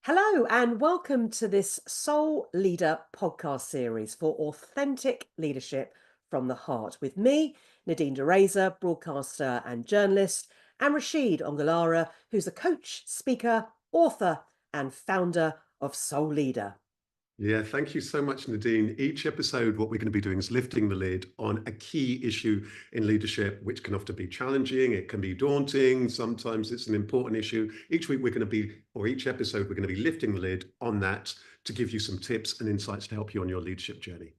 Hello, and welcome to this Soul Leader podcast series for authentic leadership from the heart with me, Nadine Dereza, broadcaster and journalist, and Rasheed Ogunlaru, who's a coach, speaker, author, and founder of Soul Leader. Yeah, thank you so much, Nadine. Each episode, what we're going to be doing is lifting the lid on a key issue in leadership, which can often be challenging. It can be daunting. Sometimes it's an important issue. Each week, each episode, we're going to be lifting the lid on that to give you some tips and insights to help you on your leadership journey.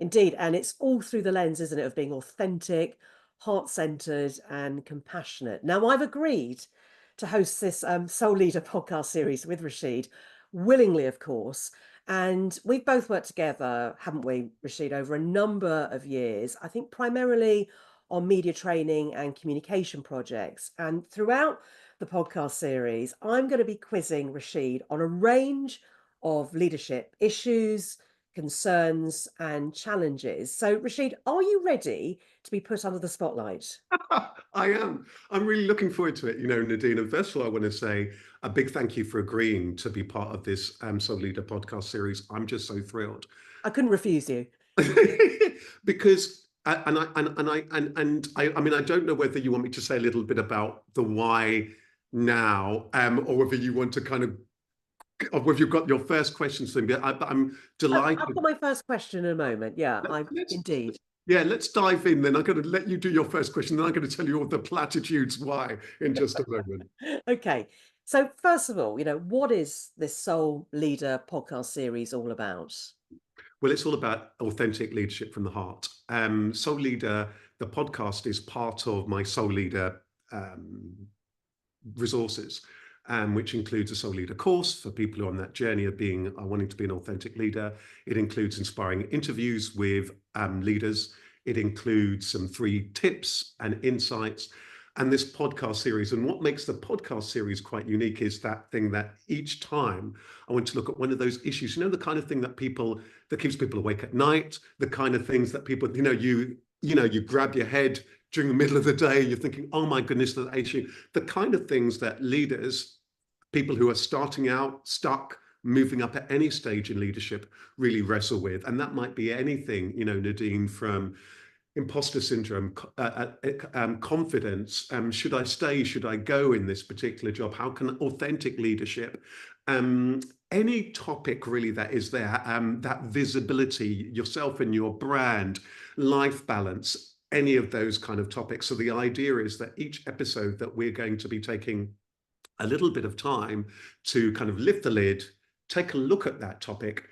Indeed, and it's all through the lens, isn't it, of being authentic, heart-centered, and compassionate. Now, I've agreed to host this Soul Leader podcast series with Rasheed, willingly, of course. And we've both worked together, haven't we, Rasheed, over a number of years, I think primarily on media training and communication projects. And throughout the podcast series, I'm going to be quizzing Rasheed on a range of leadership issues, concerns and challenges. So, Rasheed, are you ready to be put under the spotlight? I am. I'm really looking forward to it, Nadine. And first of all, I want to say a big thank you for agreeing to be part of this Soul Leader podcast series. I'm just so thrilled. I couldn't refuse you. Because I mean, I don't know whether you want me to say a little bit about the why now, or whether you want to or whether you've got your first question. But I'm delighted. I've got my first question in a moment. Yeah, I Let's indeed. Yeah, let's dive in. Then I'm going to let you do your first question. Then I'm going to tell you all the platitudes why in just a moment. Okay. So, first of all, what is this Soul Leader podcast series all about? Well, it's all about authentic leadership from the heart. Soul Leader, the podcast is part of my Soul Leader resources, which includes a Soul Leader course for people who are on that journey of wanting to be an authentic leader. It includes inspiring interviews with leaders. It includes some 3 tips and insights. And this podcast series, and what makes the podcast series quite unique is that thing that each time I want to look at one of those issues, the kind of thing that keeps people awake at night, the kind of things that people, you grab your head during the middle of the day, you're thinking, oh my goodness, that issue, the kind of things that leaders, people who are starting out, stuck, moving up at any stage in leadership really wrestle with. And that might be anything, Nadine, from imposter syndrome, confidence. Should I stay? Should I go in this particular job? How can authentic leadership, any topic really that is there, that visibility, yourself and your brand, life balance, any of those kind of topics. So the idea is that each episode that we're going to be taking a little bit of time to kind of lift the lid, take a look at that topic,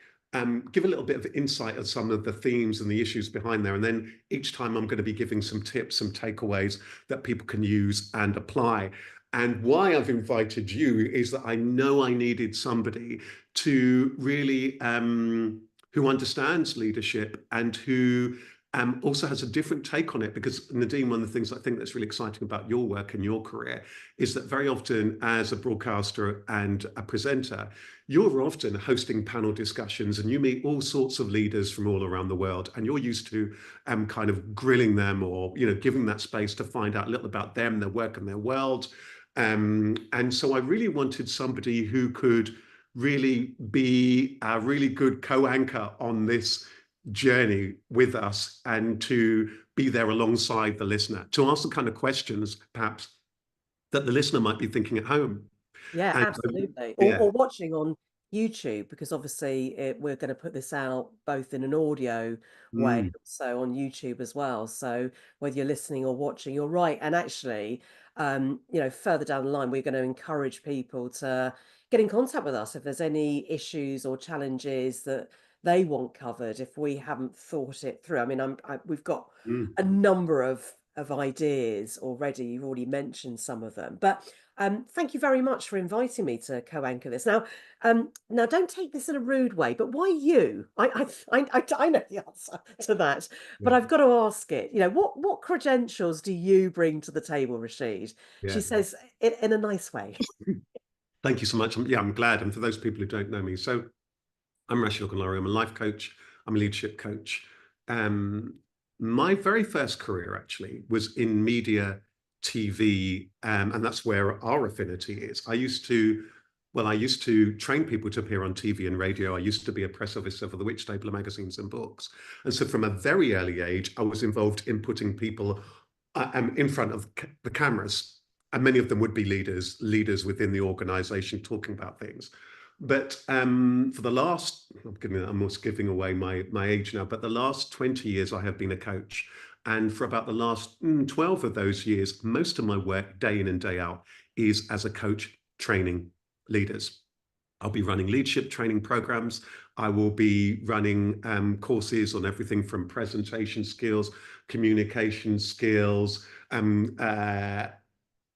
give a little bit of insight of some of the themes and the issues behind there. And then each time I'm going to be giving some tips, some takeaways that people can use and apply. And why I've invited you is that I know I needed somebody to really, who understands leadership and who also has a different take on it. Because Nadine, one of the things I think that's really exciting about your work and your career is that very often as a broadcaster and a presenter, you're often hosting panel discussions and you meet all sorts of leaders from all around the world, and you're used to kind of grilling them or giving that space to find out a little about them, their work and their world. And so I really wanted somebody who could really be a really good co-anchor on this journey with us and to be there alongside the listener, to ask the kind of questions perhaps that the listener might be thinking at home. Yeah, And absolutely. Or, yeah. or watching on YouTube, because obviously we're going to put this out both in an audio way, Mm. so on YouTube as well. So whether you're listening or watching, you're right. And actually, further down the line, we're going to encourage people to get in contact with us if there's any issues or challenges that they want covered if we haven't thought it through. I mean, we've got Mm. a number of ideas already. You've already mentioned some of them, but thank you very much for inviting me to co-anchor this. Now, don't take this in a rude way, but why you? I know the answer to that, but Yeah. I've got to ask it. What credentials do you bring to the table, Rasheed? She Yeah. says it in a nice way. Thank you so much. I'm glad. And for those people who don't know me, so I'm Rasheed Ogunlaru. I'm a life coach. I'm a leadership coach. Um, my very first career actually was in media, TV, and that's where our affinity is. I used to Well, I used to train people to appear on TV and radio. I used to be a press officer for the Witch Stapler magazines and books. And so from a very early age, I was involved in putting people in front of the cameras. And many of them would be leaders within the organization talking about things. But for the last, I'm almost giving away my age now, but the last 20 years, I have been a coach. And for about the last 12 of those years, most of my work, day in and day out, is as a coach training leaders. I'll be running leadership training programs. I will be running courses on everything from presentation skills, communication skills,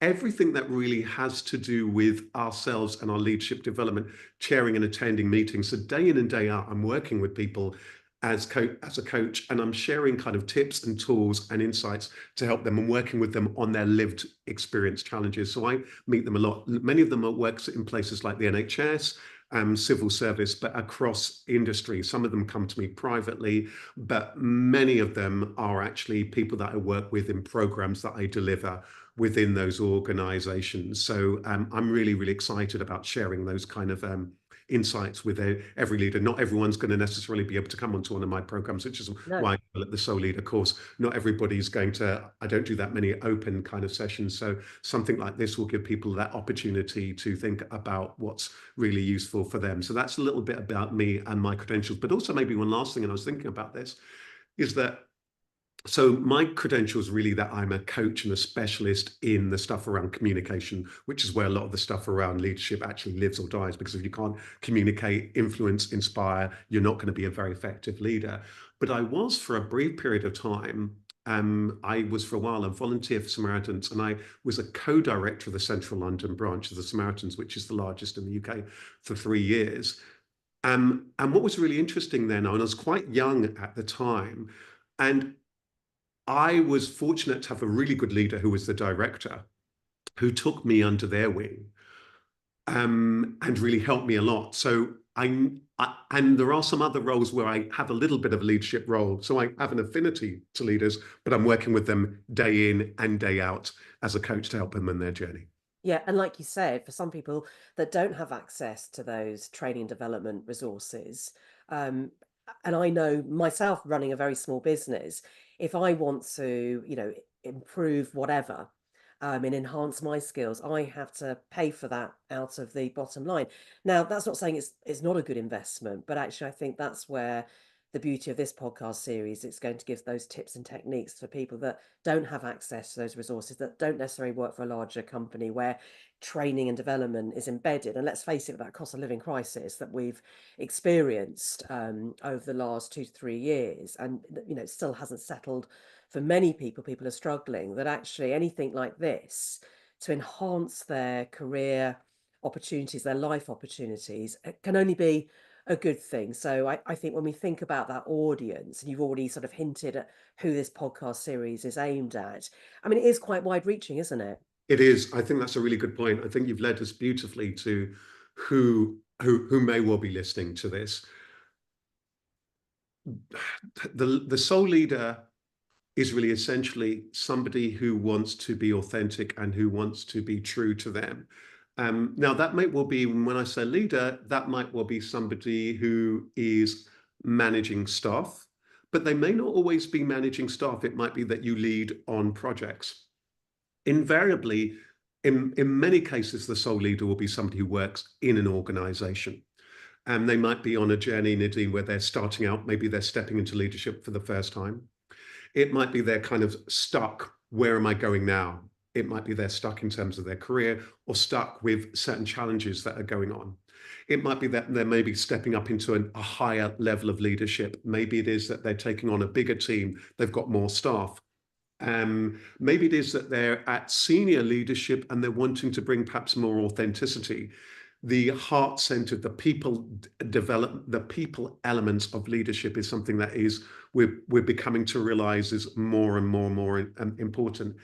everything that really has to do with ourselves and our leadership development, chairing and attending meetings. So day in and day out, I'm working with people as a coach, and I'm sharing kind of tips and tools and insights to help them and working with them on their lived experience challenges. So I meet them a lot. Many of them work in places like the NHS, civil service, but across industry. Some of them come to me privately, but many of them are actually people that I work with in programs that I deliver within those organizations. So I'm really, really excited about sharing those kind of insights with every leader. Not everyone's going to necessarily be able to come onto one of my programs, which is No. why at the Soul Leader course, not everybody's going to, I don't do that many open kind of sessions. So something like this will give people that opportunity to think about what's really useful for them. So that's a little bit about me and my credentials. But also maybe one last thing, and I was thinking about this, is that so my credentials really that I'm a coach and a specialist in the stuff around communication, which is where a lot of the stuff around leadership actually lives or dies, because if you can't communicate, influence, inspire, you're not going to be a very effective leader. But I was for a brief period of time, I was for a while a volunteer for Samaritans, and I was a co-director of the Central London branch of the Samaritans, which is the largest in the UK, for 3 years. And what was really interesting then, and I was quite young at the time, and I was fortunate to have a really good leader who was the director, who took me under their wing and really helped me a lot. So and there are some other roles where I have a little bit of a leadership role. So I have an affinity to leaders, but I'm working with them day in and day out as a coach to help them in their journey. Yeah, and like you said, for some people that don't have access to those training and development resources, um, and I know myself running a very small business, if I want to, improve whatever, and enhance my skills, I have to pay for that out of the bottom line. Now, that's not saying it's not a good investment, but actually, I think that's where the beauty of this podcast series, it's going to give those tips and techniques for people that don't have access to those resources, that don't necessarily work for a larger company where training and development is embedded. And let's face it, that cost of living crisis that we've experienced over the last 2 to 3 years, and it still hasn't settled for many people. People are struggling. That actually anything like this to enhance their career opportunities, their life opportunities, it can only be a good thing. So I think when we think about that audience, and you've already sort of hinted at who this podcast series is aimed at, I mean, it is quite wide reaching, isn't it? It is. I think that's a really good point. I think you've led us beautifully to who may well be listening to this. The soul leader is really essentially somebody who wants to be authentic and who wants to be true to them. Now, that might well be, when I say leader, that might well be somebody who is managing staff, but they may not always be managing staff. It might be that you lead on projects. Invariably, in many cases, the sole leader will be somebody who works in an organization. And they might be on a journey, Nadine, where they're starting out, maybe they're stepping into leadership for the first time. It might be they're kind of stuck. Where am I going now? It might be they're stuck in terms of their career or stuck with certain challenges that are going on. It might be that they're maybe stepping up into a higher level of leadership. Maybe it is that they're taking on a bigger team. They've got more staff. Maybe it is that they're at senior leadership and they're wanting to bring perhaps more authenticity. The heart-centered, the people elements of leadership is something that is we're becoming to realize is more and more important.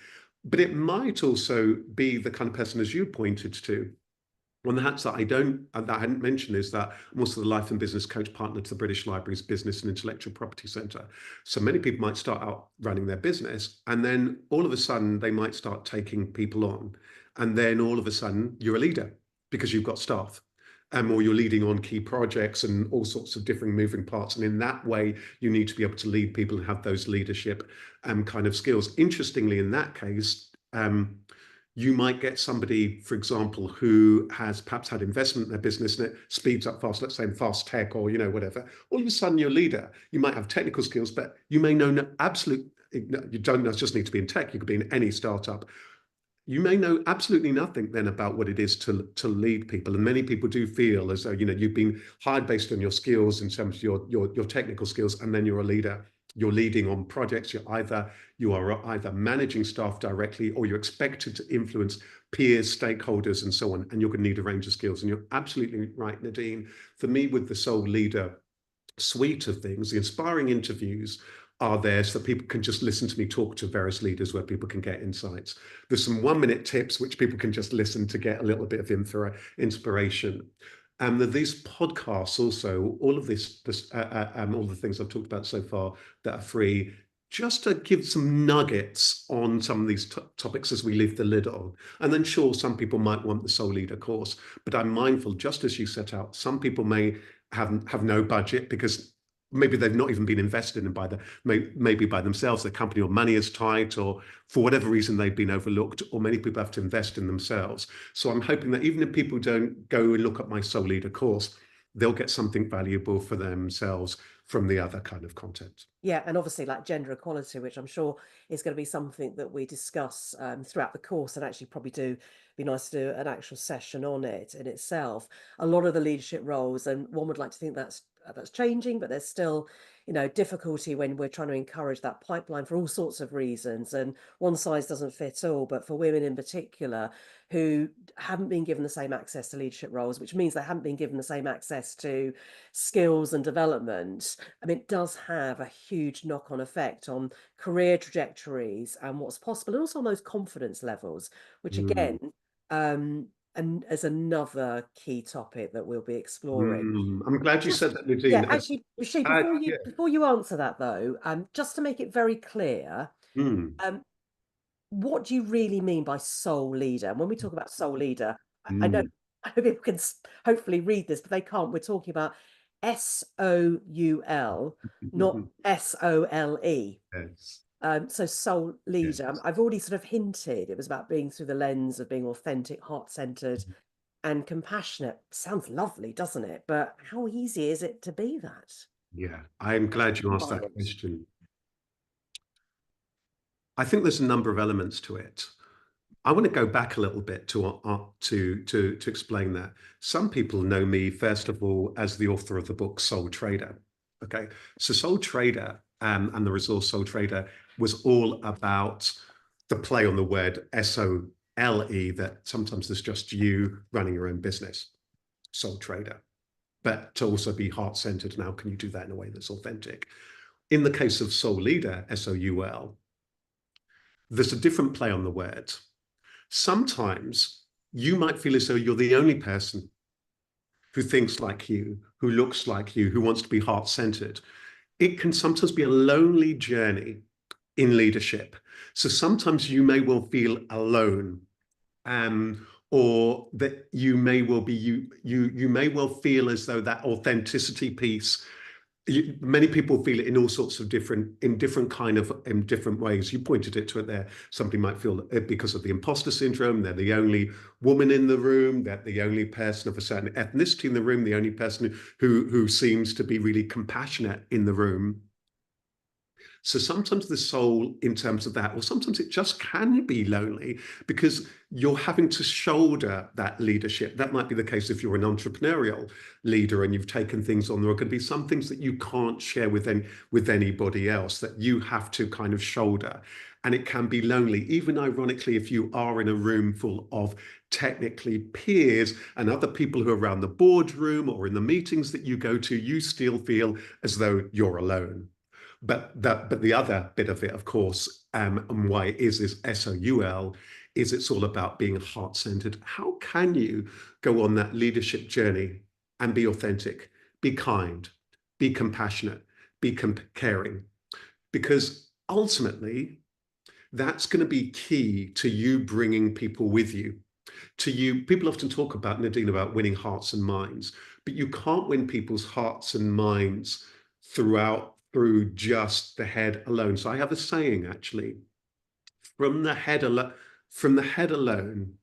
But it might also be the kind of person, as you pointed to. One of the hats that I hadn't mentioned is that I'm also the life and business coach partner to the British Library's Business and Intellectual Property Centre. So many people might start out running their business, and then all of a sudden they might start taking people on, and then all of a sudden you're a leader because you've got staff. or you're leading on key projects and all sorts of different moving parts. And in that way, you need to be able to lead people and have those leadership kind of skills. Interestingly, in that case, you might get somebody, for example, who has perhaps had investment in their business and it speeds up fast, let's say in fast tech or, whatever. All of a sudden you're a leader. You might have technical skills, but you may know you don't just need to be in tech. You could be in any startup. You may know absolutely nothing then about what it is to lead people. And many people do feel as though, you've been hired based on your skills in terms of your technical skills, and then you're a leader. You're leading on projects. You are either managing staff directly, or you're expected to influence peers, stakeholders, and so on. And you're going to need a range of skills. And you're absolutely right, Nadine. For me, with the Soul Leader suite of things, the inspiring interviews are there so that people can just listen to me talk to various leaders where people can get insights. There's some 1-minute tips which people can just listen to get a little bit of inspiration. And these podcasts also, all of all the things I've talked about so far that are free, just to give some nuggets on some of these topics as we lift the lid on. And then sure, some people might want the Soul Leader course, but I'm mindful, just as you set out, some people may have no budget because maybe they've not even been invested in maybe by themselves, their company or money is tight, or for whatever reason they've been overlooked, or many people have to invest in themselves. So I'm hoping that even if people don't go and look at my Soul Leader course, they'll get something valuable for themselves from the other kind of content. Yeah, and obviously like gender equality, which I'm sure is going to be something that we discuss throughout the course, and actually probably be nice to do an actual session on it in itself. A lot of the leadership roles, and one would like to think that's changing, but there's still, difficulty when we're trying to encourage that pipeline for all sorts of reasons. And one size doesn't fit all, but for women in particular who haven't been given the same access to leadership roles, which means they haven't been given the same access to skills and development. I mean, it does have a huge knock-on effect on career trajectories and what's possible, and also on those confidence levels, which Mm. again, and as another key topic that we'll be exploring. I'm glad you Just said that, yeah, Nadine. actually, Rasheed, Yeah. before you answer that though, just to make it very clear, Mm. um, what do you really mean by soul leader? And when we talk about soul leader, I know Mm. I hope people can hopefully read this, but they can't. We're talking about SOUL, not SOLE. Yes. So soul leader. Yes. I've already sort of hinted it was about being through the lens of being authentic, heart-centered, and compassionate. Sounds lovely, doesn't it? But how easy is it to be that? Yeah. I'm How do glad you you asked combine that it? question. I think there's a number of elements to it. I want to go back a little bit to explain that. Some people know me, first of all, as the author of the book Soul Trader. Okay, so Soul Trader and the resource Soul Trader was all about the play on the word SOLE, that sometimes there's just you running your own business, Soul Trader, but to also be heart-centered. And how can you do that in a way that's authentic? In the case of Soul Leader, SOUL, there's a different play on the word. Sometimes you might feel as though you're the only person who thinks like you, who looks like you, who wants to be heart-centered. It can sometimes be a lonely journey in leadership. So sometimes you may well feel alone, or that you may well be you may well feel as though that authenticity piece, many people feel it in all sorts of in different ways. You pointed it to it there. Somebody might feel it because of the imposter syndrome. They're the only woman in the room. They're the only person of a certain ethnicity in the room. The only person who seems to be really compassionate in the room. So sometimes the soul, in terms of that, or sometimes it just can be lonely because you're having to shoulder that leadership. That might be the case if you're an entrepreneurial leader and you've taken things on. There are going to be some things that you can't share with anybody else, that you have to kind of shoulder. And it can be lonely, even ironically, if you are in a room full of technically peers and other people who are around the boardroom or in the meetings that you go to, you still feel as though you're alone. But the other bit of it, of course, and why it is SOUL, is it's all about being heart-centered. How can you go on that leadership journey and be authentic, be kind, be compassionate, be caring? Because ultimately, that's going to be key to you bringing people with you. To you, people often talk about, Nadine, about winning hearts and minds, but you can't win people's hearts and minds through just the head alone. So I have a saying, actually, from the head alone, from the head alone,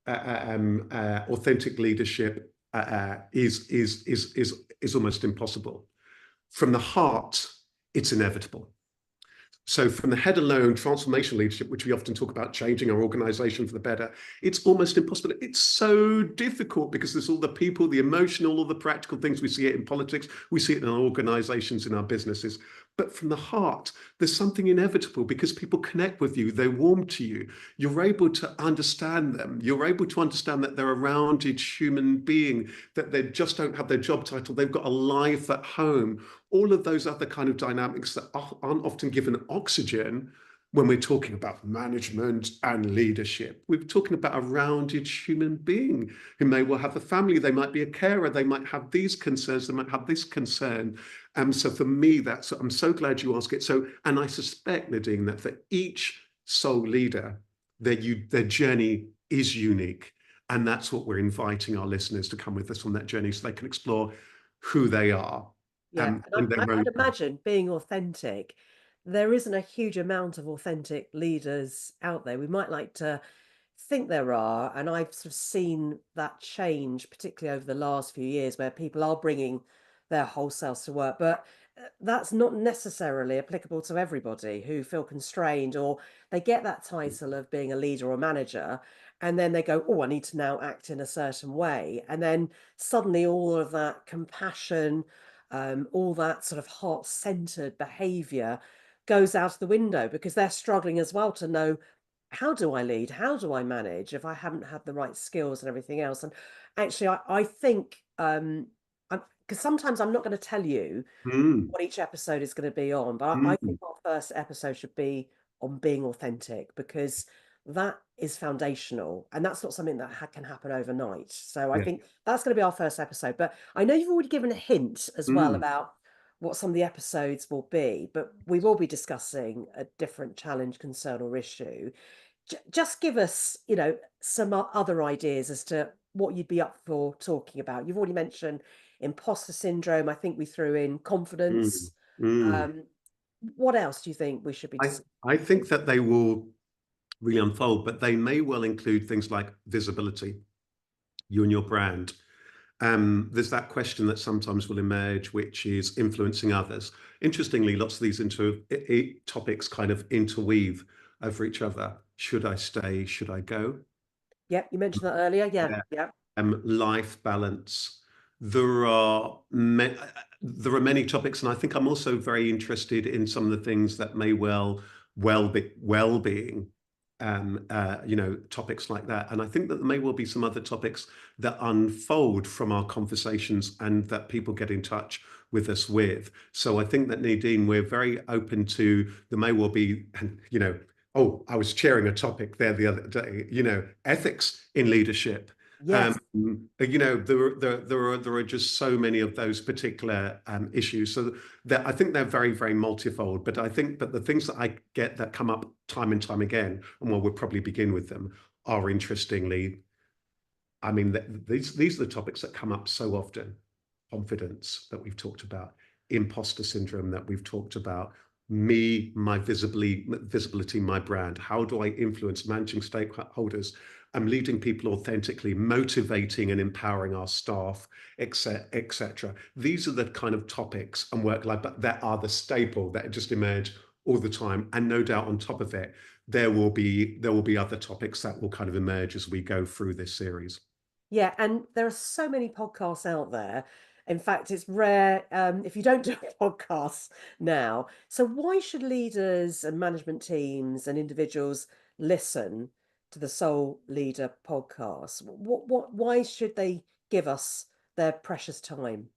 authentic leadership is almost impossible. From the heart, it's inevitable. So from the head alone, transformational leadership, which we often talk about changing our organization for the better, it's almost impossible. It's so difficult because there's all the people, the emotional, all the practical things. We see it in politics, we see it in our organizations, in our businesses. But from the heart, there's something inevitable because people connect with you, they warm to you. You're able to understand them. You're able to understand that they're a rounded human being, that they just don't have their job title. They've got a life at home. All of those other kind of dynamics that aren't often given oxygen when we're talking about management and leadership. We're talking about a rounded human being who may well have a family, they might be a carer, they might have these concerns, they might have this concern. So for me, I'm so glad you asked it. So, and I suspect, Nadine, that for each soul leader, their journey is unique. And that's what we're inviting our listeners to come with us on that journey so they can explore who they are Yeah, and and their own. I'd imagine being authentic, there isn't a huge amount of authentic leaders out there. We might like to think there are, and I've sort of seen that change, particularly over the last few years, where people are bringing their whole selves to work. But that's not necessarily applicable to everybody who feel constrained or they get that title of being a leader or manager, and then they go, "Oh, I need to now act in a certain way," and then suddenly all of that compassion, all that sort of heart-centered behavior goes out of the window because they're struggling as well to know, how do I lead? How do I manage if I haven't had the right skills and everything else? And actually, I think, because sometimes I'm not going to tell you Mm, what each episode is going to be on, but I think mm, our first episode should be on being authentic because that is foundational and that's not something that can happen overnight. So I yeah. think that's going to be our first episode. But I know you've already given a hint as well Mm, about what some of the episodes will be, but we will be discussing a different challenge, concern, or issue. Just give us, some other ideas as to what you'd be up for talking about. You've already mentioned imposter syndrome. I think we threw in mm, confidence. mm. Um, what else do you think we should be I, discussing? I think that they will really unfold, but they may well include things like visibility, you and your brand. There's that question that sometimes will emerge, which is influencing others. Interestingly, lots of these topics kind of interweave over each other. Should I stay? Should I go? Yeah, you mentioned that earlier. Yeah, Yeah. yeah. Life balance. There are there are many topics, and I think I'm also very interested in some of the things that may well-being, topics like that. And I think that there may well be some other topics that unfold from our conversations and that people get in touch with us with. So I think that, Nadine, we're very open to, there may well be, oh, I was chairing a topic there the other day, ethics in leadership. Yes. There are just so many of those particular issues. So that I think they're very, very multifold. But the things that I get that come up time and time again, and we'll probably begin with them, are interestingly, I mean, these are the topics that come up so often. Confidence that we've talked about, imposter syndrome that we've talked about, my visibility, my brand. How do I influence managing stakeholders? I'm leading people authentically, motivating and empowering our staff, etc. These are the kind of topics and work life, but that are the staple that just emerge all the time. And no doubt on top of it, there will be other topics that will kind of emerge as we go through this series. Yeah, and there are so many podcasts out there. In fact, it's rare if you don't do podcasts now. So why should leaders and management teams and individuals listen to the Soul Leader podcast? Why should they give us their precious time?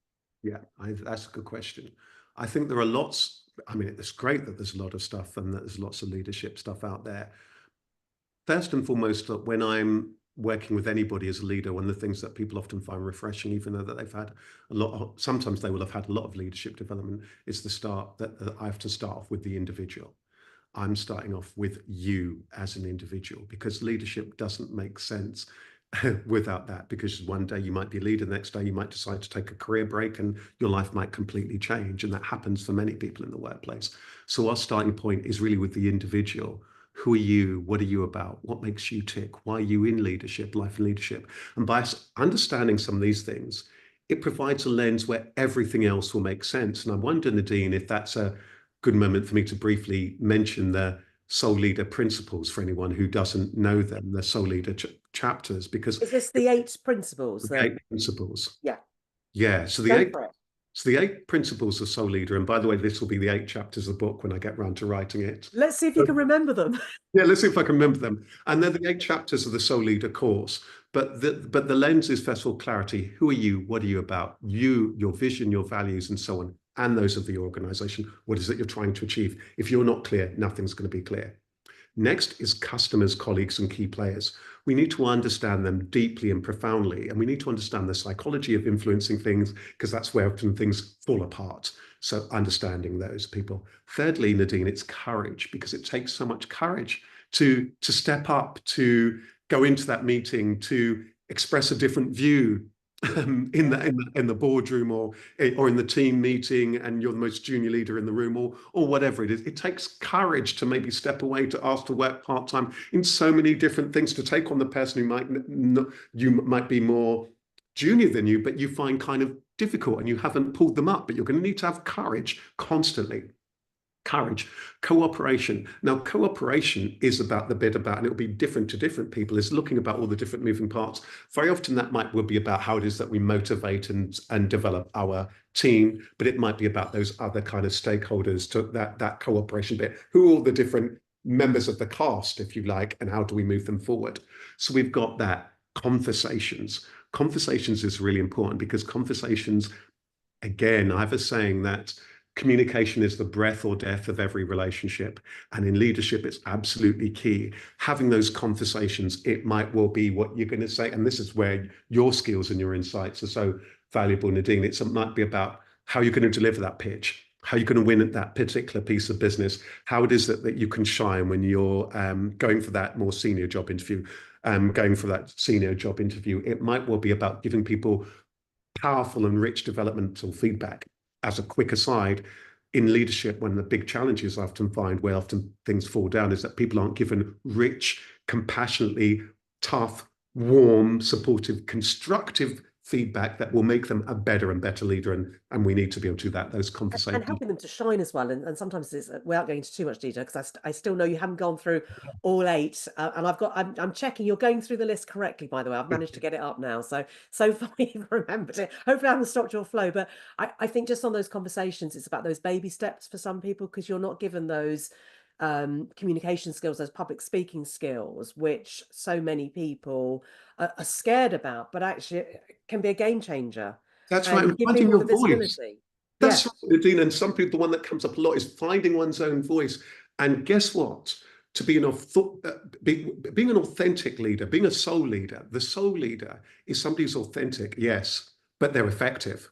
Yeah, that's a good question. I think there are lots. I mean, it's great that there's a lot of stuff and that there's lots of leadership stuff out there. First and foremost, that when I'm working with anybody as a leader, one of the things that people often find refreshing, even though that they've had sometimes they will have had a lot of leadership development, is the start that I have to start off with the individual. I'm starting off with you as an individual, because leadership doesn't make sense without that, because one day you might be a leader, the next day you might decide to take a career break and your life might completely change. And that happens for many people in the workplace. So our starting point is really with the individual. Who are you? What are you about? What makes you tick? Why are you in leadership, life and leadership? And by understanding some of these things, it provides a lens where everything else will make sense. And I wonder, Nadine, if that's a good moment for me to briefly mention the Soul Leader principles for anyone who doesn't know them, the Soul Leader chapters, because Is this the 8 principles the that, 8 principles. yeah, Yeah, go for it. so the 8 principles of Soul Leader, and by the way, this will be the 8 chapters of the book when I get round to writing it. Let's see if you can remember them. Yeah, let's see if I can remember them. And they're the 8 chapters of the Soul Leader course. But the lens is, first of all, clarity. Who are you? What are you about? You, your vision, your values, and so on, and those of the organization. What is it you're trying to achieve? If you're not clear, nothing's going to be clear. Next is customers, colleagues, and key players. We need to understand them deeply and profoundly, and we need to understand the psychology of influencing things, because that's where often things fall apart. So understanding those people. Thirdly, Nadine, it's courage, because it takes so much courage to step up, to go into that meeting, to express a different view in the boardroom, or in the team meeting, and you're the most junior leader in the room, or whatever it is. It takes courage to maybe step away, to ask to work part-time in so many different things, to take on the person who you might be more junior than you, but you find kind of difficult and you haven't pulled them up. But you're going to need to have courage constantly. Courage, cooperation. Now, cooperation is about the bit about, and it'll be different to different people, is looking about all the different moving parts. Very often that will be about how it is that we motivate and develop our team, but it might be about those other kind of stakeholders, to that cooperation bit. Who are all the different members of the cast, if you like, and how do we move them forward? So we've got that. Conversations. Conversations is really important, because conversations, again, I have a saying that communication is the breath or death of every relationship. And in leadership, it's absolutely key. Having those conversations, it might well be what you're going to say. And this is where your skills and your insights are so valuable, Nadine. It might be about how you're going to deliver that pitch, how you're going to win at that particular piece of business, how it is that you can shine when you're going for that more senior job interview, going for that senior job interview. It might well be about giving people powerful and rich developmental feedback. As a quick aside, in leadership, one of the big challenges I often find, where often things fall down, is that people aren't given rich, compassionately tough, warm, supportive, constructive feedback that will make them a better and better leader. And we need to be able to do that, those And conversations. helping them to shine as well. And sometimes it's, without going into too much detail, because I still know you haven't gone through all 8. And I'm checking you're going through the list correctly, by the way. I've managed to get it up now. So far you've remembered it. Hopefully I haven't stopped your flow. But I think just on those conversations, it's about those baby steps for some people, because you're not given those communication skills, those public speaking skills, which so many people are scared about, but actually it can be a game changer That's right. and And give finding people the your voice. visibility. Yeah. That's right, Nadine. And some people, the one that comes up a lot is finding one's own voice. And guess what? To be being an authentic leader, being a soul leader, the soul leader is somebody who's authentic, yes, but they're effective.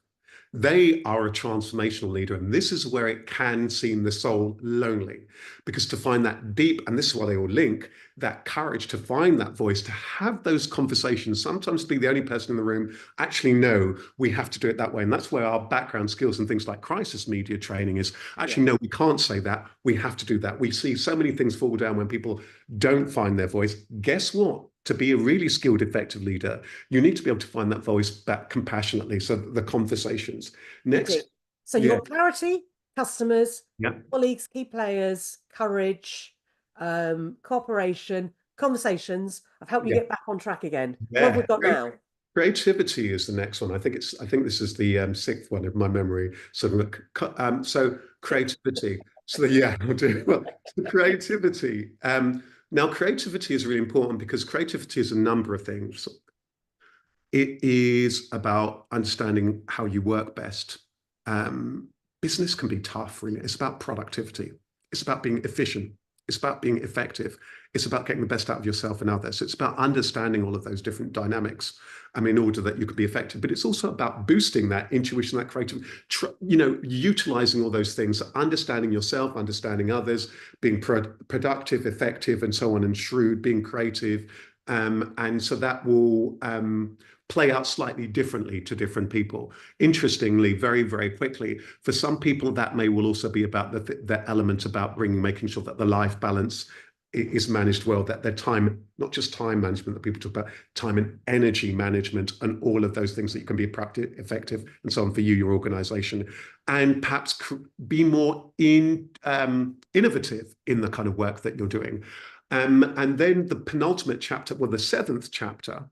They are a transformational leader. And this is where it can seem the soul lonely, because to find that deep, and this is why they all link, that courage to find that voice, to have those conversations, sometimes be the only person in the room, actually know we have to do it that way. And that's where our background skills and things like crisis media training is actually, no, we can't say that. We have to do that. We see so many things fall down when people don't find their voice. Guess what? To be a really skilled, effective leader, you need to be able to find that voice back compassionately. So the conversations. Indeed. Next, So you've yeah, got clarity, customers, yeah, colleagues, key players, courage, cooperation, conversations. I've helped you yeah, get back on track again. What have we yeah. got now? Creativity is the next one. I think this is the 6th one of my memory. So creativity. Yeah, I'll do well. Creativity. Now, creativity is really important, because creativity is a number of things. It is about understanding how you work best. Um, Business can be tough, really. It's about productivity. It's about being efficient. It's about being effective. It's about getting the best out of yourself and others. It's about understanding all of those different dynamics, in order that you could be effective. But it's also about boosting that intuition, that creative, utilizing all those things, understanding yourself, understanding others, being productive, effective, and so on, and shrewd, being creative. And so that will play out slightly differently to different people. Interestingly, very, very quickly, for some people, that may will also be about the element about making sure that the life balance is managed well, that their time, not just time management that people talk about, time and energy management, and all of those things that you can be effective and so on for you, your organization, and perhaps be more innovative in the kind of work that you're doing. And then the penultimate chapter, well, the seventh chapter,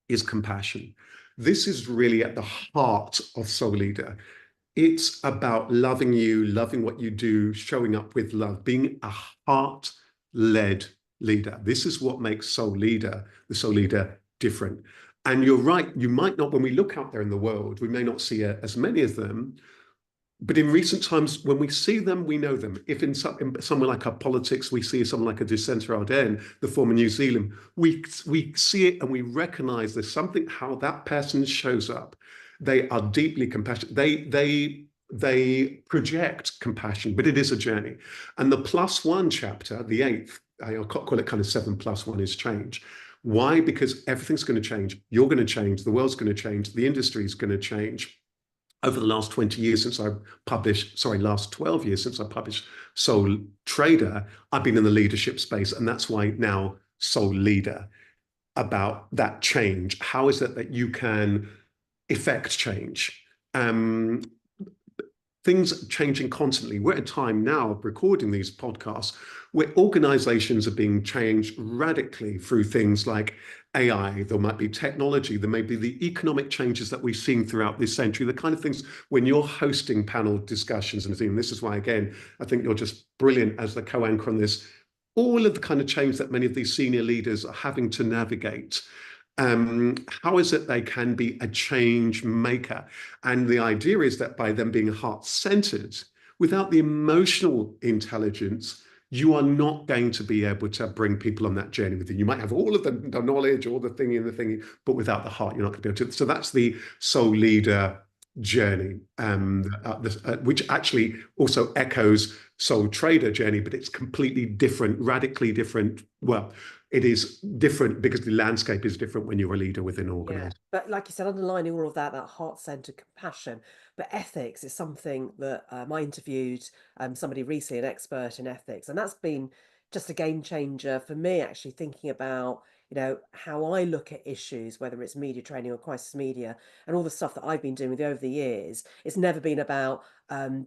is compassion. This is really at the heart of Soul Leader. It's about loving you, loving what you do, showing up with love, being a heart-led leader. This is what makes the Soul Leader, different. And you're right, you might not, when we look out there in the world, we may not see as many of them, but in recent times, when we see them, we know them. If in somewhere like our politics, we see someone like a Jacinta Ardern, the former New Zealand, we see it and we recognize there's something, how that person shows up. They are deeply compassionate. They project compassion, but it is a journey. And the +1 chapter, the 8th, I'll call it kind of 7+1, is change. Why? Because everything's going to change. You're going to change. The world's going to change. The industry is going to change. Over the last 20 years since I published, last 12 years since I published Soul Trader, I've been in the leadership space, and that's why now Soul Leader, about that change. How is it that you can effect change? Things are changing constantly. We're at a time now of recording these podcasts where organizations are being changed radically through things like AI. There might be technology. There may be the economic changes that we've seen throughout this century, the kind of things when you're hosting panel discussions and this is why, again, I think you're just brilliant as the co-anchor on this. All of the kind of change that many of these senior leaders are having to navigate. How is it they can be a change maker? And the idea is that by them being heart-centered, without the emotional intelligence, you are not going to be able to bring people on that journey with you. You might have all of the knowledge, all the thingy, but without the heart, you're not going to be able to. So that's the Soul Leader journey, which actually also echoes Soul Trader journey, but it's completely different, radically different. Well, it is different because the landscape is different when you're a leader within an organization. Yeah, but like you said, underlining all of that heart-centered compassion, but ethics is something that I interviewed somebody recently, an expert in ethics, and that's been just a game changer for me, actually thinking about, how I look at issues, whether it's media training or crisis media, and all the stuff that I've been doing with you over the years. It's never been about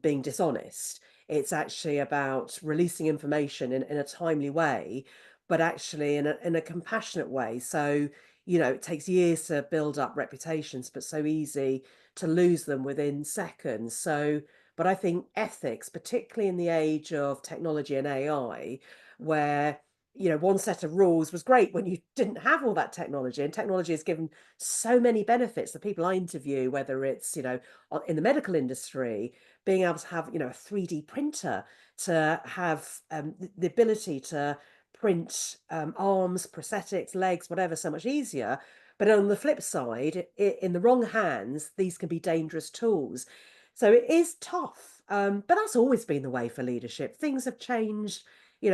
being dishonest. It's actually about releasing information in a timely way, but actually in a compassionate way. So, it takes years to build up reputations, but so easy to lose them within seconds. So, but I think ethics, particularly in the age of technology and AI, where, one set of rules was great when you didn't have all that technology, and technology has given so many benefits. The people I interview, whether it's, in the medical industry, being able to have, a 3D printer, to have the ability to print arms, prosthetics, legs, whatever, so much easier. But on the flip side, in the wrong hands, these can be dangerous tools. So it is tough. But that's always been the way for leadership. Things have changed,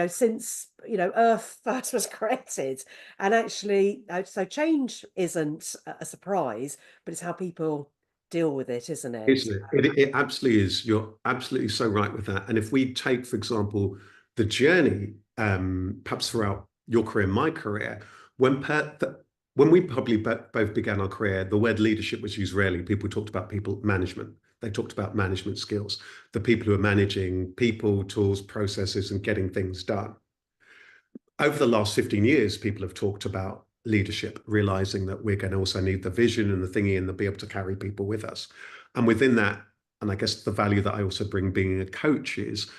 since, Earth first was created. And actually, so change isn't a surprise, but it's how people deal with it, isn't it? Isn't it? It absolutely is. You're absolutely so right with that. And if we take, for example, the journey, perhaps throughout your career, my career, when we probably both began our career, the word leadership was used rarely. People talked about people management. They talked about management skills, the people who are managing people, tools, processes, and getting things done. Over the last 15 years, people have talked about leadership, realizing that we're going to also need the vision and the thingy and to be able to carry people with us. And within that, and I guess the value that I also bring being a coach is,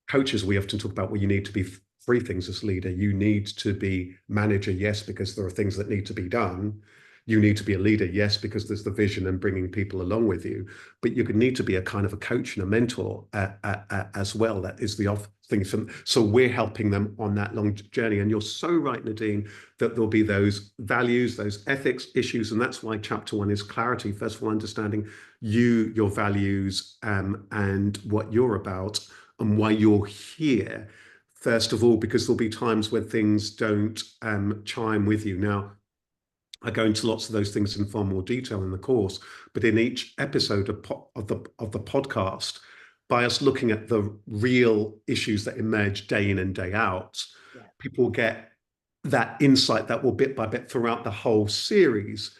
coaches, we often talk about, well, you need to be three things as leader. You need to be manager, yes, because there are things that need to be done. You need to be a leader, yes, because there's the vision and bringing people along with you. But you need to be a kind of a coach and a mentor as well. That is the things. So we're helping them on that long journey. And you're so right, Nadine, that there'll be those values, those ethics issues. And that's why chapter 1 is clarity. First of all, understanding you, your values, and what you're about and why you're here. First of all, because there'll be times when things don't chime with you. Now, I go into lots of those things in far more detail in the course, but in each episode of the podcast, by us looking at the real issues that emerge day in and day out, Yeah. people get that insight that will bit by bit throughout the whole series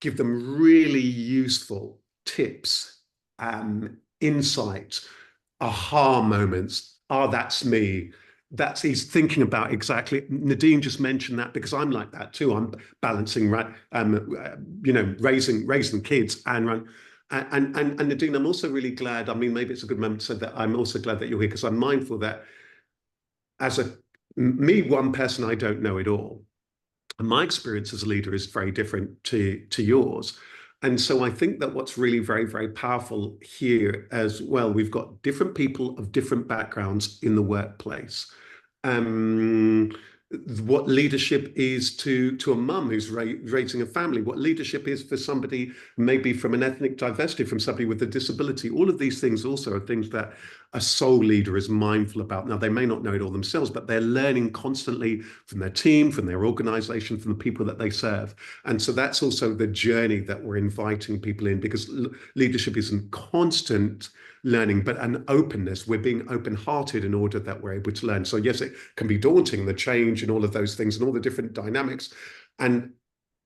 give them really useful tips, insights, aha moments. Oh, that's me. That's he's thinking about exactly. Nadine just mentioned that because I'm like that too. I'm balancing, raising kids and Nadine. I'm also really glad. I mean, maybe it's a good moment to say that I'm also glad that you're here because I'm mindful that as one person, I don't know it all. And my experience as a leader is very different to yours. And so I think that what's really very, very powerful here as well, we've got different people of different backgrounds in the workplace. Um, what leadership is to a mum who's raising a family, what leadership is for somebody maybe from an ethnic diversity, from somebody with a disability. All of these things also are things that a soul leader is mindful about. Now, they may not know it all themselves, but they're learning constantly from their team, from their organization, from the people that they serve. And so that's also the journey that we're inviting people in, because leadership isn't constant learning, but an openness. We're being open-hearted in order that we're able to learn. So yes, it can be daunting, the change and all of those things and all the different dynamics. And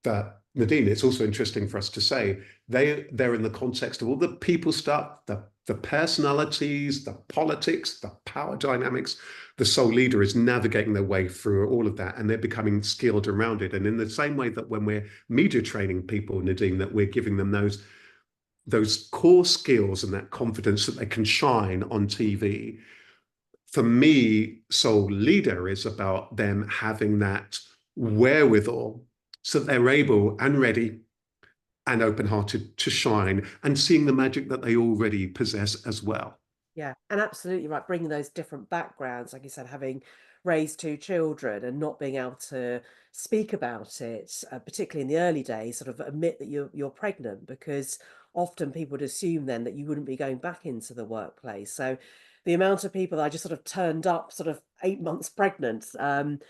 Nadine, it's also interesting for us to say they're in the context of all the people stuff, the personalities, the politics, the power dynamics. The soul leader is navigating their way through all of that, and they're becoming skilled around it. And in the same way that when we're media training people, Nadine, that we're giving them those core skills and that confidence that they can shine on TV. For me, soul leader is about them having that wherewithal so that they're able and ready and open-hearted to shine and seeing the magic that they already possess as well. Yeah, and absolutely right. Bringing those different backgrounds, like you said, having raised two children and not being able to speak about it, particularly in the early days, sort of admit that you're pregnant, because often people would assume then that you wouldn't be going back into the workplace. So the amount of people that I just sort of turned up, sort of 8 months pregnant, and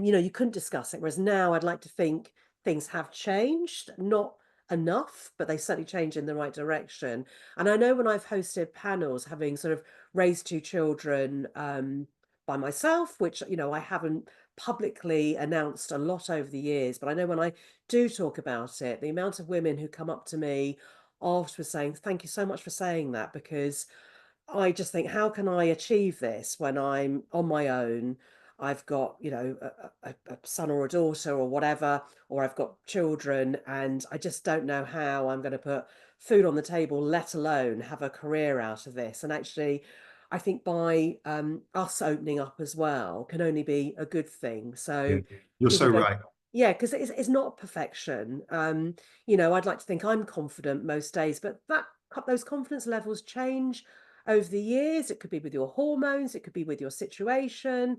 you couldn't discuss it. Whereas now, I'd like to think things have changed, not enough, but they certainly change in the right direction. And I know when I've hosted panels, having sort of raised two children by myself, which, I haven't publicly announced a lot over the years, but I know when I do talk about it, the amount of women who come up to me afterwards saying, thank you so much for saying that, because I just think, how can I achieve this when I'm on my own? I've got, a son or a daughter or whatever, or I've got children, and I just don't know how I'm going to put food on the table, let alone have a career out of this. And actually, I think by us opening up as well can only be a good thing. Yeah, So you're people so don't, right. yeah, because it's not perfection. I'd like to think I'm confident most days, but those confidence levels change over the years. It could be with your hormones, it could be with your situation,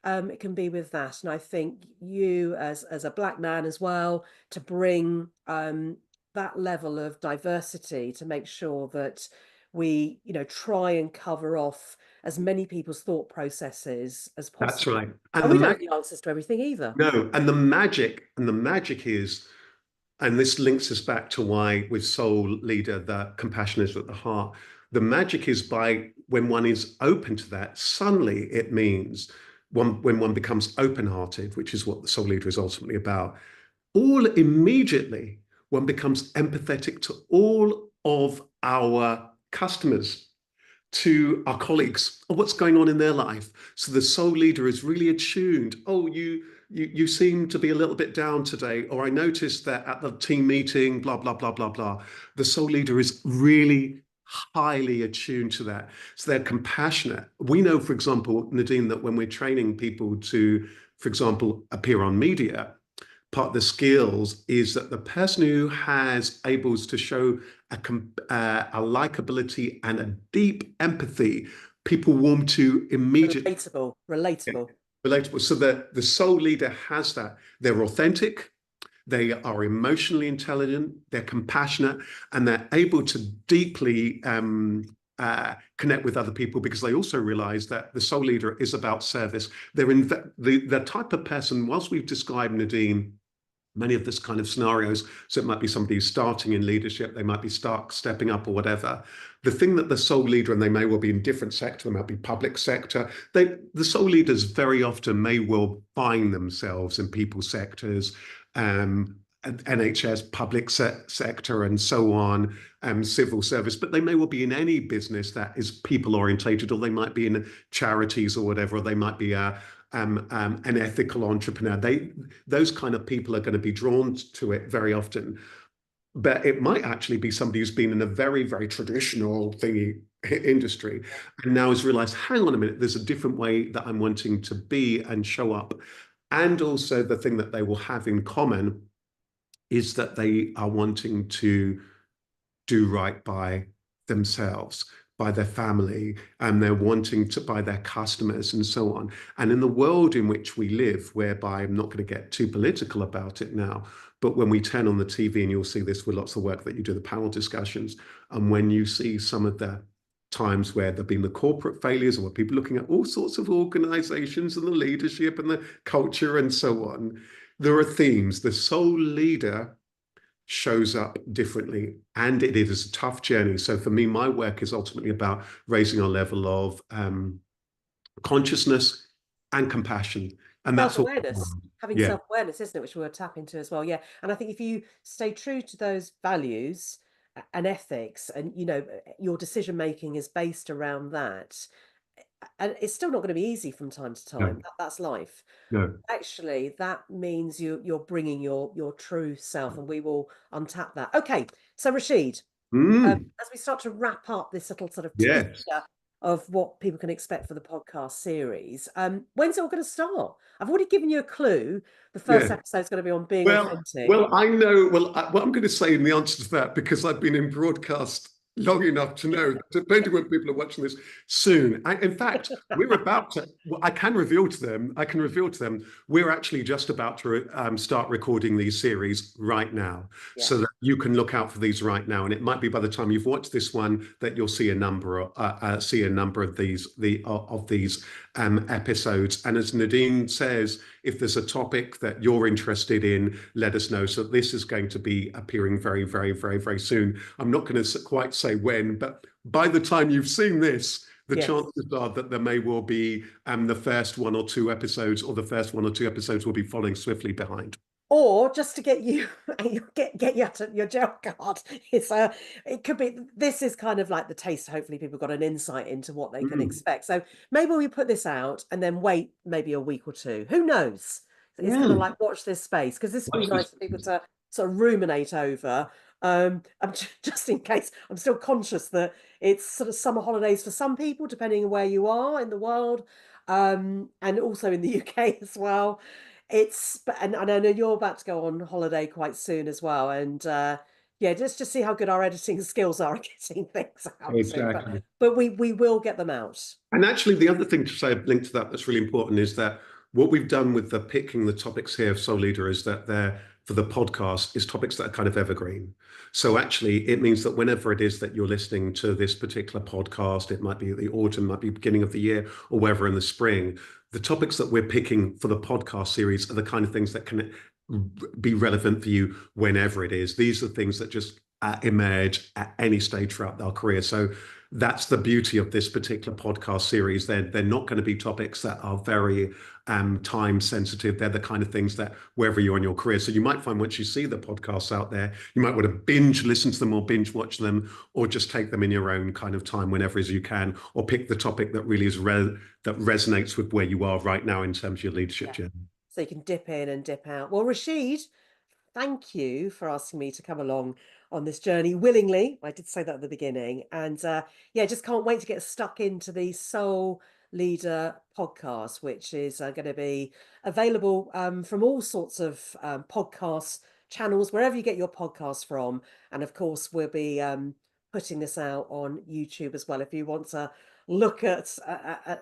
it can be with that. And I think you, as a black man as well, to bring that level of diversity to make sure that we, try and cover off as many people's thought processes as That's possible. right. And And the we don't have magic, the answers to everything either. no, and the magic is, and this links us back to why with soul leader, the compassion is at the heart. The magic is by when one is open to that, suddenly it means when one becomes open-hearted, which is what the soul leader is ultimately about, all immediately one becomes empathetic to all of our customers, to our colleagues, of what's going on in their life. So the soul leader is really attuned. Oh, you seem to be a little bit down today, or I noticed that at the team meeting, blah, blah, blah, blah, blah. The soul leader is really highly attuned to that. So they're compassionate. We know, for example, Nadine, that when we're training people to, for example, appear on media, part of the skills is that the person who has able to show a likability and a deep empathy, people warm to immediately. Relatable. Relatable. So the soul leader has that. They're authentic, they are emotionally intelligent, they're compassionate, and they're able to deeply connect with other people because they also realize that the soul leader is about service. They're in the type of person, whilst we've described, Nadine, many of this kind of scenarios. So it might be somebody who's starting in leadership, they might be stepping up or whatever. The thing that the soul leader, and they may well be in different sector, they might be public sector, the soul leaders very often may well find themselves in people sectors, NHS, public sector, and so on, civil service, but they may well be in any business that is people orientated, or they might be in charities or whatever, or they might be an ethical entrepreneur. Those kind of people are going to be drawn to it very often. But it might actually be somebody who's been in a very, very traditional thingy industry and now has realized, hang on a minute, there's a different way that I'm wanting to be and show up. And also the thing that they will have in common is that they are wanting to do right by themselves, by their family, and they're wanting to by their customers and so on. And in the world in which we live, whereby I'm not going to get too political about it now, but when we turn on the TV, and you'll see this with lots of work that you do, the panel discussions, and when you see some of the times where there've been the corporate failures, or people looking at all sorts of organizations and the leadership and the culture and so on, there are themes. The soul leader shows up differently, and it is a tough journey. So for me, my work is ultimately about raising our level of consciousness and compassion, and that's all. Self-awareness, having Yeah, self-awareness, isn't it, which we'll tap into as well. Yeah. And I think if you stay true to those values and ethics, and your decision making is based around that, and it's still not going to be easy from time to time. no, That's life. no. Actually, that means you're bringing your true self, and we will untap that. Okay, so Rasheed, Mm, as we start to wrap up this little sort of yes, teaser of what people can expect for the podcast series, when's it all going to start? I've already given you a clue. The first yeah. episode is going to be on being Well, authentic. well, I know. Well, what I'm going to say in the answer to that, because I've been in broadcast long enough to know, depending when people are watching this soon. In fact, we're about to. Well, I can reveal to them. I can reveal to them. We're actually just about to start recording these series right now, Yeah. so that you can look out for these right now. And it might be by the time you've watched this one that you'll see a number of these episodes. And as Nadine says, if there's a topic that you're interested in, let us know. So this is going to be appearing very, very, very, very soon. I'm not going to quite say when, but by the time you've seen this, the Yes. chances are that there may well be the first one or two episodes, or the first one or two episodes will be following swiftly behind. Or just to get you get you out of your jail card. It could be, this is kind of like the taste. Hopefully people got an insight into what they can Mm. expect. So maybe we put this out and then wait maybe a week or two. Who knows? It's kind of Yeah. like watch this space, because this would be Watch nice this. for people to sort of ruminate over. I'm just in case, I'm still conscious that it's sort of summer holidays for some people, depending on where you are in the world, and also in the UK as well. And I know you're about to go on holiday quite soon as well, and yeah, just see how good our editing skills are at getting things out soon. Exactly. But we will get them out. And actually, the other thing to say, linked to that, that's really important is that what we've done with the picking the topics here of Soul Leader is that they're for the podcast is topics that are kind of evergreen. So actually, it means that whenever it is that you're listening to this particular podcast, it might be the autumn, might be beginning of the year, or wherever in the spring, the topics that we're picking for the podcast series are the kind of things that can be relevant for you whenever it is. These are things that just emerge at any stage throughout our career. So that's the beauty of this particular podcast series. They're not going to be topics that are very time sensitive. They're the kind of things that wherever you're in your career. So you might find once you see the podcasts out there, you might want to binge listen to them or binge watch them, or just take them in your own kind of time whenever as you can, or pick the topic that really is that resonates with where you are right now in terms of your leadership Yeah. journey. So you can dip in and dip out. Well, Rasheed, thank you for asking me to come along on this journey willingly. I did say that at the beginning. And yeah, just can't wait to get stuck into the Soul Leader podcast, which is going to be available from all sorts of podcast channels, wherever you get your podcasts from. And of course, we'll be putting this out on YouTube as well. If you want to look at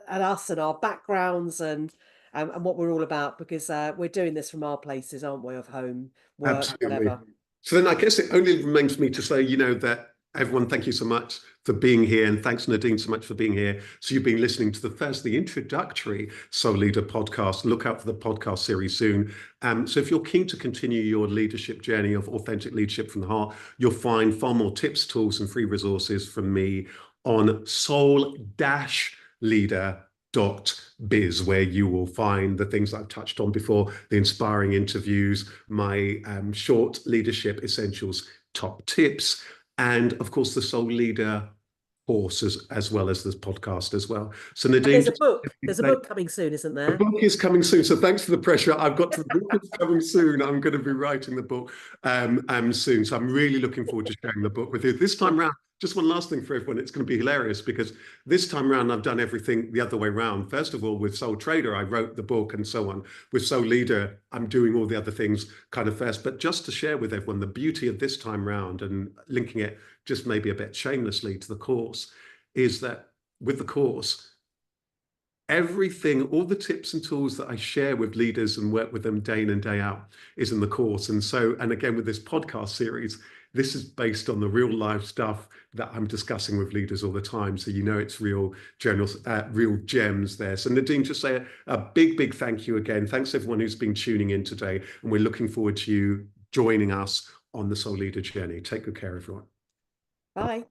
us and our backgrounds and what we're all about, because we're doing this from our places, aren't we, of home, work, Absolutely. whatever. So then I guess it only remains for me to say, that everyone, thank you so much for being here. And thanks, Nadine, so much for being here. So you've been listening to the introductory Soul Leader podcast. Look out for the podcast series soon. So if you're keen to continue your leadership journey of authentic leadership from the heart, you'll find far more tips, tools, and free resources from me on soul-leader.biz, where you will find the things I've touched on before, the inspiring interviews, my short leadership essentials top tips, and of course the Soul Leader course as well as this podcast as well. So And Nadine, there's a just book. There's a book coming soon, isn't the there? book is coming soon, so thanks for the pressure. I've got to, the book is coming soon. I'm going to be writing the book soon, so I'm really looking forward to sharing the book with you. This time round, just one last thing for everyone, it's going to be hilarious because this time round I've done everything the other way round. First of all, with Soul Trader, I wrote the book and so on. With Soul Leader, I'm doing all the other things kind of first. But just to share with everyone, the beauty of this time round and linking it just maybe a bit shamelessly to the course is that with the course, everything, all the tips and tools that I share with leaders and work with them day in and day out is in the course. And so, and again, with this podcast series, this is based on the real life stuff that I'm discussing with leaders all the time. So, it's real real gems there. So Nadine, just say a big, big thank you again. Thanks everyone who's been tuning in today. And we're looking forward to you joining us on the Soul Leader journey. Take good care, everyone. Bye.